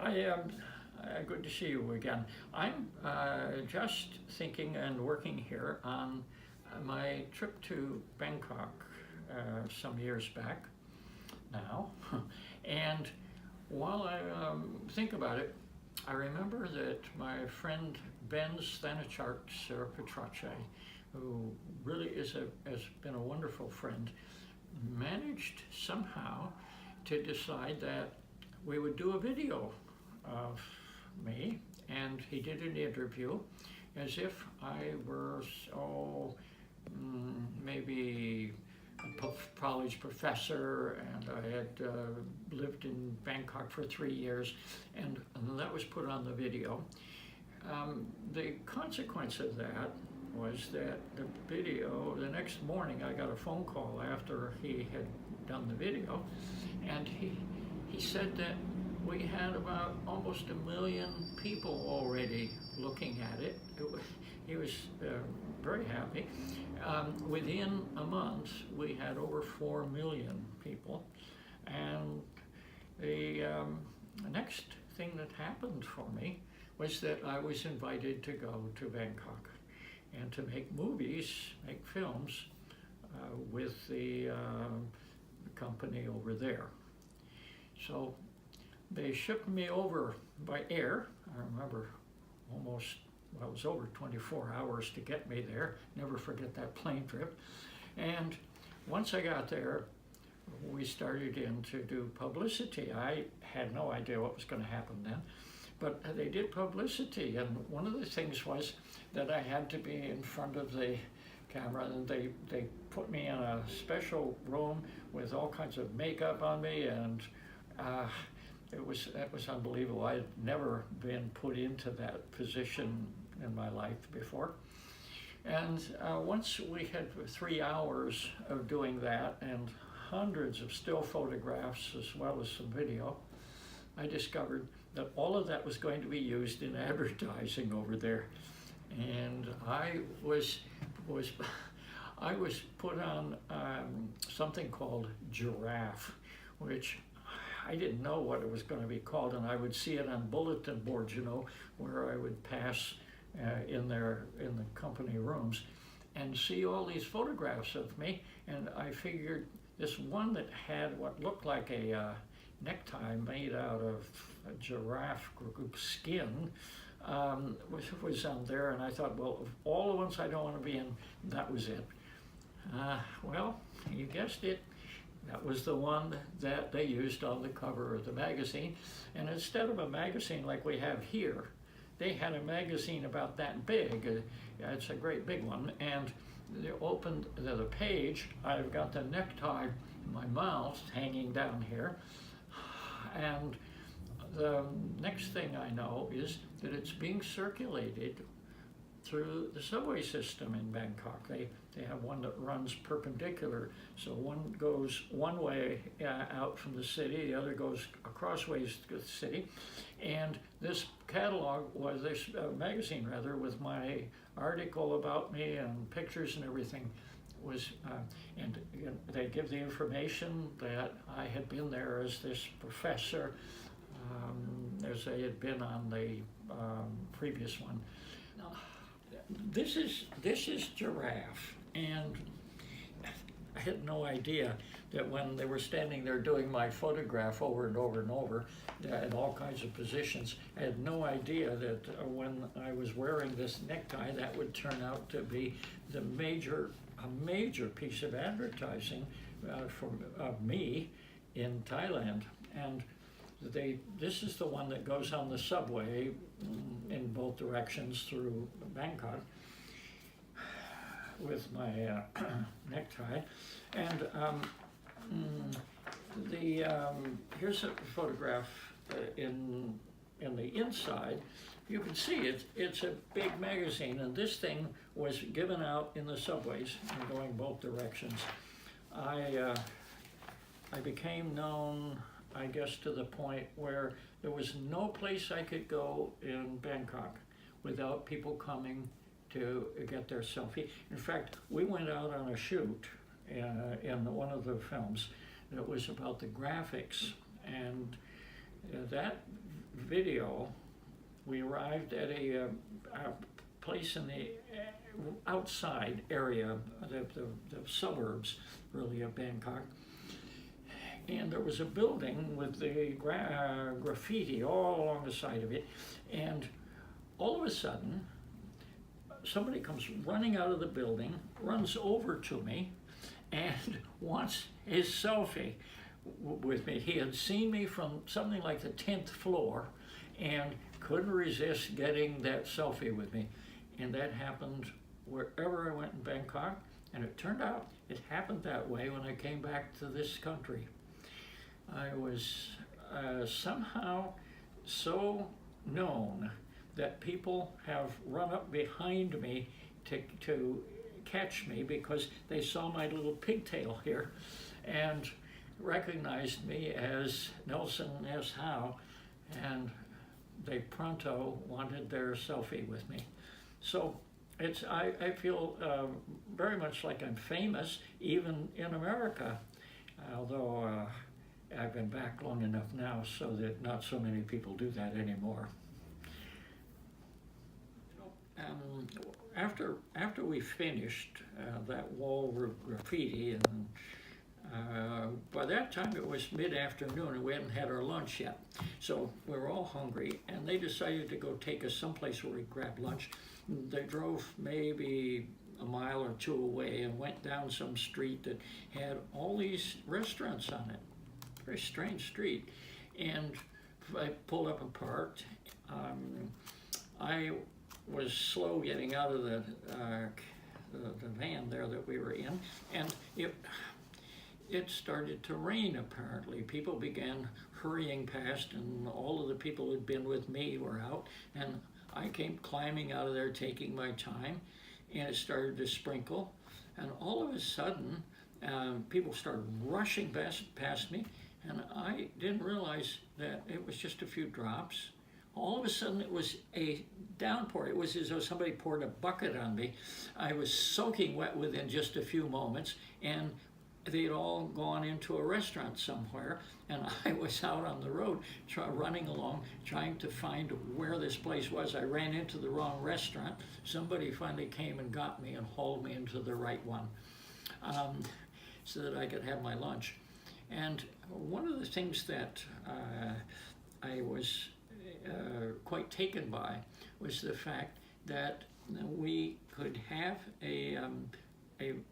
I am good to see you again. I'm just thinking and working here on my trip to Bangkok some years back now. And while I think about it, I remember that my friend Ben Stanicharks Petrache, who really has been a wonderful friend, managed somehow to decide that we would do a video of me, and he did an interview as if I were maybe a college professor, and I had lived in Bangkok for 3 years, and that was put on the video. The consequence of that was that the video, the next morning I got a phone call after he had done the video, and he said that we had about almost 1 million people already looking at it. He was very happy. Within a month, we had over 4 million people. And the next thing that happened for me was that I was invited to go to Bangkok and to make movies, make films with the company over there. So they shipped me over by air. I remember it was over 24 hours to get me there. Never forget that plane trip. And once I got there, we started in to do publicity. I had no idea what was going to happen then, but they did publicity. And one of the things was that I had to be in front of the camera, and they put me in a special room with all kinds of makeup on me, and that was unbelievable. I had never been put into that position in my life before. And once we had 3 hours of doing that and hundreds of still photographs as well as some video, I discovered that all of that was going to be used in advertising over there. And I was put on something called Giraffe, which I didn't know what it was going to be called, and I would see it on bulletin boards, where I would pass in the company rooms and see all these photographs of me. And I figured this one that had what looked like a necktie made out of a giraffe skin was on there, and I thought, well, of all the ones I don't want to be in, that was it. Well, you guessed it. That was the one that they used on the cover of the magazine. And instead of a magazine like we have here, they had a magazine about that big. It's a great big one. And they opened the page. I've got the necktie in my mouth hanging down here. And the next thing I know is that it's being circulated through the subway system in Bangkok. They have one that runs perpendicular, so one goes one way out from the city, the other goes across ways to the city. And this catalog was this magazine rather, with my article about me and pictures and everything, was and they give the information that I had been there as this professor, as I had been on the previous one. Now, this is Giraffe, and I had no idea that when they were standing there doing my photograph over and over and over in all kinds of positions, I had no idea that when I was wearing this necktie, that would turn out to be a major piece of advertising of me in Thailand. And this is the one that goes on the subway in both directions through Bangkok with my necktie. And here's a photograph in the inside. You can see it's a big magazine, and this thing was given out in the subways and going both directions. I became known, I guess, to the point where there was no place I could go in Bangkok without people coming to get their selfie. In fact, we went out on a shoot in one of the films that was about the graphics, and that video, we arrived at a place in the outside area, the suburbs, really, of Bangkok. And there was a building with the graffiti all along the side of it. And all of a sudden, somebody comes running out of the building, runs over to me, and wants his selfie with me. He had seen me from something like the 10th floor and couldn't resist getting that selfie with me. And that happened wherever I went in Bangkok. And it turned out it happened that way when I came back to this country. I was somehow so known that people have run up behind me to catch me because they saw my little pigtail here and recognized me as Nelson S. Howe, and they pronto wanted their selfie with me. So I feel very much like I'm famous even in America, although I've been back long enough now so that not so many people do that anymore. After we finished that wall graffiti, and by that time it was mid-afternoon and we hadn't had our lunch yet, so we were all hungry, and they decided to go take us someplace where we grab lunch. They drove maybe a mile or two away and went down some street that had all these restaurants on it. Very strange street. And I pulled up and parked. I was slow getting out of the van there that we were in, and it started to rain apparently. People began hurrying past, and all of the people who'd been with me were out, and I came climbing out of there taking my time, and it started to sprinkle, and all of a sudden people started rushing past me, and I didn't realize that it was just a few drops. All of a sudden it was a downpour. It was as though somebody poured a bucket on me. I was soaking wet within just a few moments, and they'd all gone into a restaurant somewhere, and I was out on the road running along trying to find where this place was. I ran into the wrong restaurant. Somebody finally came and got me and hauled me into the right one so that I could have my lunch. And one of the things that I was quite taken by was the fact that we could have a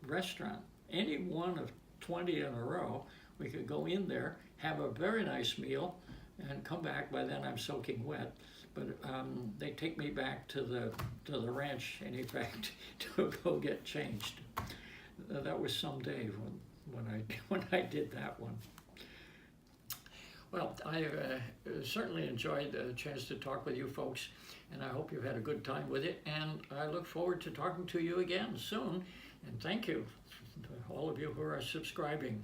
restaurant, any one of 20 in a row. We could go in there, have a very nice meal, and come back. By then I'm soaking wet, but they take me back to the ranch, in effect, to go get changed. That was some day when I did that one. Well, I certainly enjoyed the chance to talk with you folks, and I hope you've had a good time with it, and I look forward to talking to you again soon, and thank you to all of you who are subscribing.